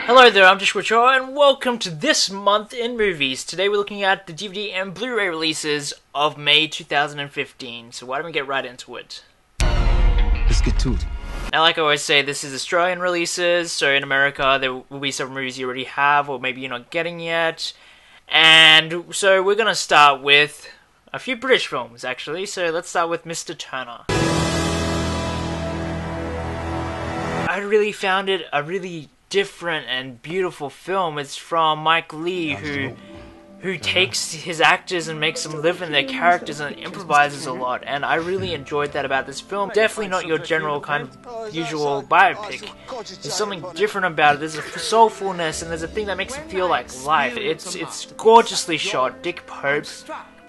Hello there, I'm Joshua Shaw, and welcome to This Month in Movies. Today we're looking at the DVD and Blu-ray releases of May 2015, so why don't we get right into it. Let's get to it. Now, like I always say, this is Australian releases, so in America there will be some movies you already have, or maybe you're not getting yet. And so we're going to start with a few British films, actually, so let's start with Mr. Turner. I really found it a really different and beautiful film. It's from Mike Leigh, who takes his actors and makes them live in their characters and improvises a lot, and I really enjoyed that about this film. Definitely not your general kind of usual biopic. There's something different about it. There's a soulfulness, and there's a thing that makes it feel like life. It's gorgeously shot. Dick Pope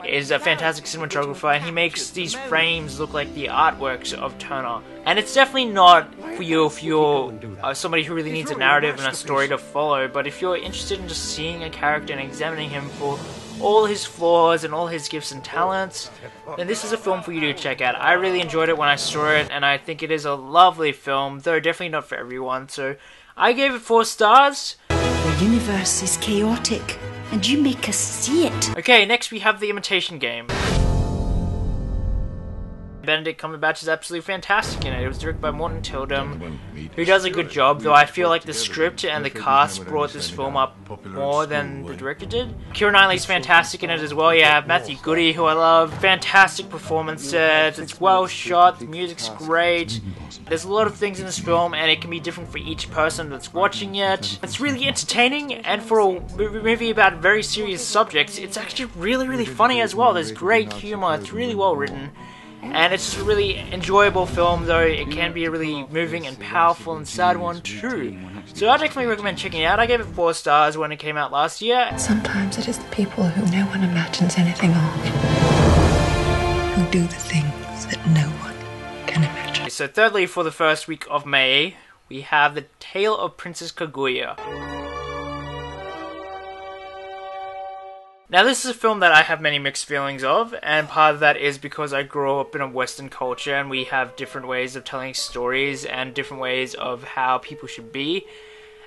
is a fantastic cinematographer, and he makes these frames look like the artworks of Turner. And it's definitely not for you if you're somebody who really needs a narrative and a story to follow, but if you're interested in just seeing a character and examining him for all his flaws and all his gifts and talents, then this is a film for you to check out. I really enjoyed it when I saw it, and I think it is a lovely film, though definitely not for everyone, so I gave it 4 stars. The universe is chaotic, and you make us see it. Okay, next we have The Imitation Game. Benedict Cumberbatch is absolutely fantastic in it. It was directed by Morton Tildum, who does a good job, though I feel like the script and the cast brought this film up more than the director did. Keira Knightley's fantastic in it as well. You have Matthew Goody, who I love. Fantastic performances. It's well shot. The music's great. There's a lot of things in this film, and it can be different for each person that's watching it. It's really entertaining, and for a movie about very serious subjects, it's actually really funny as well. There's great humor. It's really well written. And it's a really enjoyable film, though it can be a really moving and powerful and sad one too. So I definitely recommend checking it out. I gave it 4 stars when it came out last year. Sometimes it is the people who no one imagines anything of who do the things that no one can imagine. So thirdly, for the first week of May, we have The Tale of Princess Kaguya. Now, this is a film that I have many mixed feelings of, and part of that is because I grew up in a Western culture and we have different ways of telling stories and different ways of how people should be.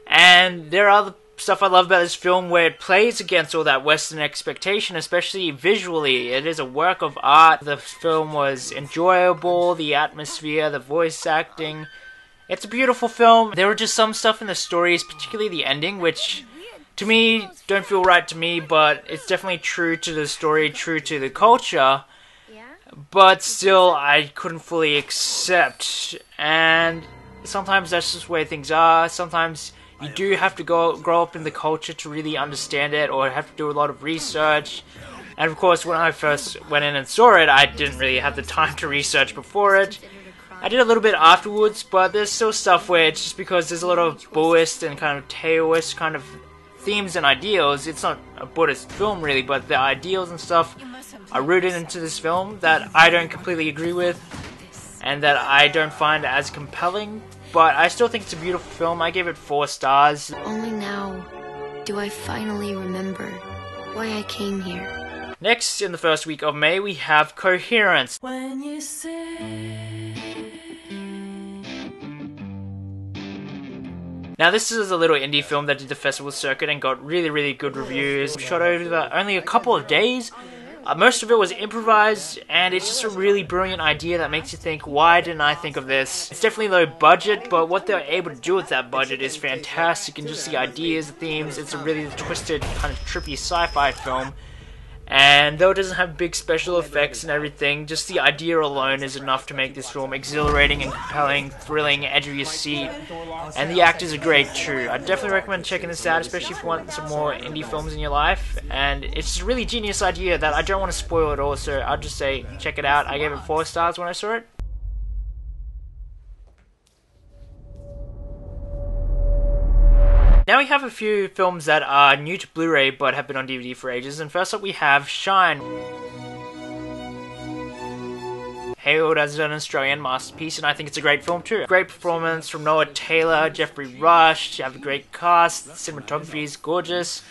And there are other stuff I love about this film where it plays against all that Western expectation, especially visually. It is a work of art. The film was enjoyable, the atmosphere, the voice acting. It's a beautiful film. There were just some stuff in the stories, particularly the ending, which to me, don't feel right to me, but it's definitely true to the story, true to the culture, but still I couldn't fully accept, and sometimes that's just the way things are. Sometimes you do have to grow up in the culture to really understand it, or have to do a lot of research, and of course when I first went in and saw it, I didn't really have the time to research before it. I did a little bit afterwards, but there's still stuff where it's just because there's a lot of Buddhist and kind of Taoist kind of themes and ideals. It's not a Buddhist film really, but the ideals and stuff are rooted into this film that I don't completely agree with and that I don't find as compelling, but I still think it's a beautiful film. I gave it 4 stars. Only now do I finally remember why I came here. Next, in the first week of May, we have Coherence. When you say... Now, this is a little indie film that did the festival circuit and got really good reviews. Shot over only a couple of days. Most of it was improvised, and it's just a really brilliant idea that makes you think, why didn't I think of this? It's definitely low budget, but what they're able to do with that budget is fantastic, and just the ideas, the themes, it's a really twisted, kind of trippy sci-fi film. And though it doesn't have big special effects and everything, just the idea alone is enough to make this film exhilarating and compelling, thrilling, edge of your seat. And the actors are great too. I definitely recommend checking this out, especially if you want some more indie films in your life. And it's just a really genius idea that I don't want to spoil at all, so I'll just say check it out. I gave it 4 stars when I saw it. Now we have a few films that are new to Blu-ray but have been on DVD for ages, and first up we have Shine. hailed as an Australian masterpiece, and I think it's a great film too. Great performance from Noah Taylor, Jeffrey Rush, you have a great cast, the cinematography is gorgeous,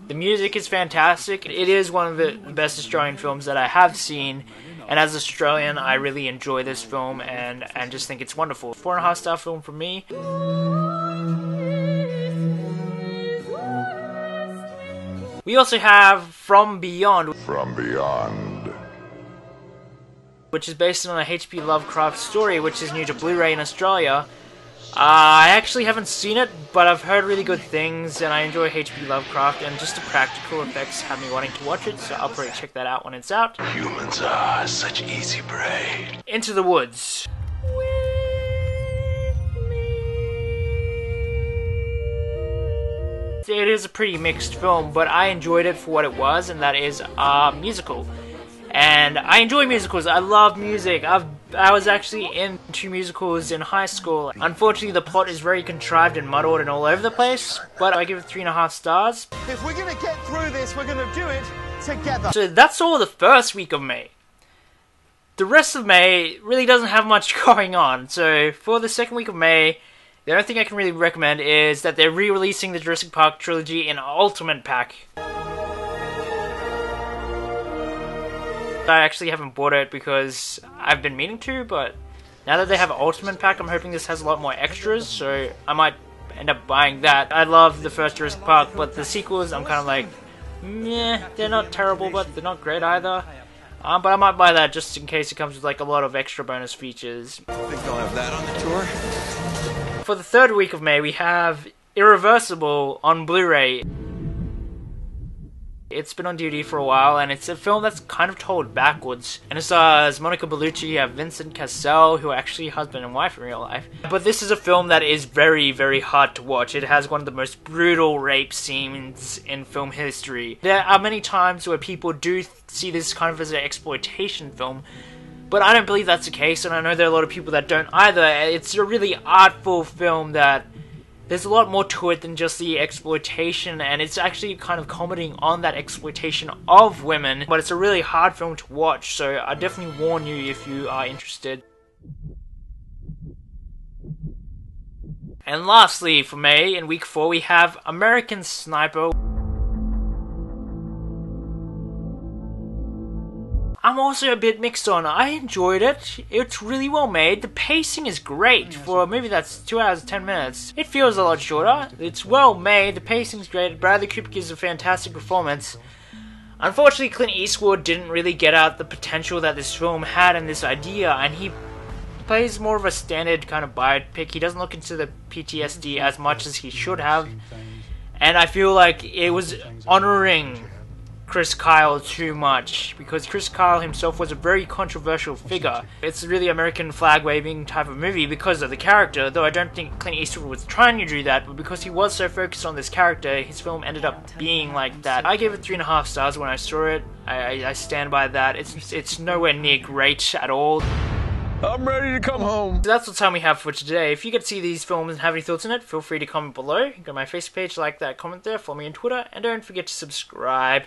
the music is fantastic. It is one of the best Australian films that I have seen, and as an Australian I really enjoy this film and just think it's wonderful. 4.5 star film from me. We also have From Beyond, which is based on a H.P. Lovecraft story, which is new to Blu-ray in Australia. I actually haven't seen it, but I've heard really good things, and I enjoy H.P. Lovecraft, and just the practical effects have me wanting to watch it, so I'll probably check that out when it's out. Humans are such easy prey. Into the Woods. It is a pretty mixed film, but I enjoyed it for what it was, and that is a musical. And I enjoy musicals. I love music. I was actually into musicals in high school. Unfortunately, the plot is very contrived and muddled and all over the place, but I give it 3.5 stars. If we're gonna get through this, we're gonna do it together. So that's all the first week of May. The rest of May really doesn't have much going on. So for the second week of May, the only thing I can really recommend is that they're re-releasing the Jurassic Park trilogy in Ultimate Pack. I actually haven't bought it because I've been meaning to, but now that they have Ultimate Pack, I'm hoping this has a lot more extras, so I might end up buying that. I love the first Jurassic Park, but the sequels, I'm kind of like, meh, they're not terrible, but they're not great either. But I might buy that just in case it comes with like a lot of extra bonus features. Think they'll have that on the tour? For the third week of May, we have Irreversible on Blu-ray. It's been on DVD for a while, and it's a film that's kind of told backwards. And it stars Monica Bellucci, Vincent Cassel, who are actually husband and wife in real life. But this is a film that is very, very hard to watch. It has one of the most brutal rape scenes in film history. There are many times where people do see this kind of as an exploitation film, but I don't believe that's the case, and I know there are a lot of people that don't either. It's a really artful film that there's a lot more to it than just the exploitation, and it's actually kind of commenting on that exploitation of women, but it's a really hard film to watch, so I definitely warn you if you are interested. And lastly, for May, in week 4, we have American Sniper. I'm also a bit mixed on. I enjoyed it. It's really well made. The pacing is great for a movie that's 2 hours and 10 minutes. It feels a lot shorter. It's well made. The pacing's great. Bradley Cooper gives a fantastic performance. Unfortunately, Clint Eastwood didn't really get out the potential that this film had and this idea, and he plays more of a standard kind of biopic. He doesn't look into the PTSD as much as he should have, and I feel like it was honoring Chris Kyle too much, because Chris Kyle himself was a very controversial figure. It's a really American flag waving type of movie because of the character, though I don't think Clint Eastwood was trying to do that, but because he was so focused on this character, his film ended up being like that. I gave it 3.5 stars when I saw it. I stand by that. It's nowhere near great at all. I'm ready to come home. So that's what time we have for today. If you get to see these films and have any thoughts on it, feel free to comment below. Go to my Facebook page, like that, comment there, follow me on Twitter, and don't forget to subscribe.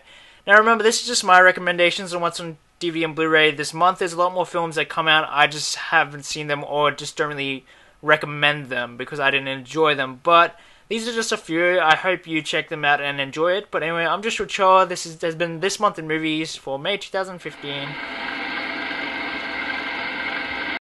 Now remember, this is just my recommendations on what's on DVD and Blu-ray this month. There's a lot more films that come out. I just haven't seen them or just don't really recommend them because I didn't enjoy them. But these are just a few. I hope you check them out and enjoy it. But anyway, I'm just Rachel. This has been This Month in Movies for May 2015.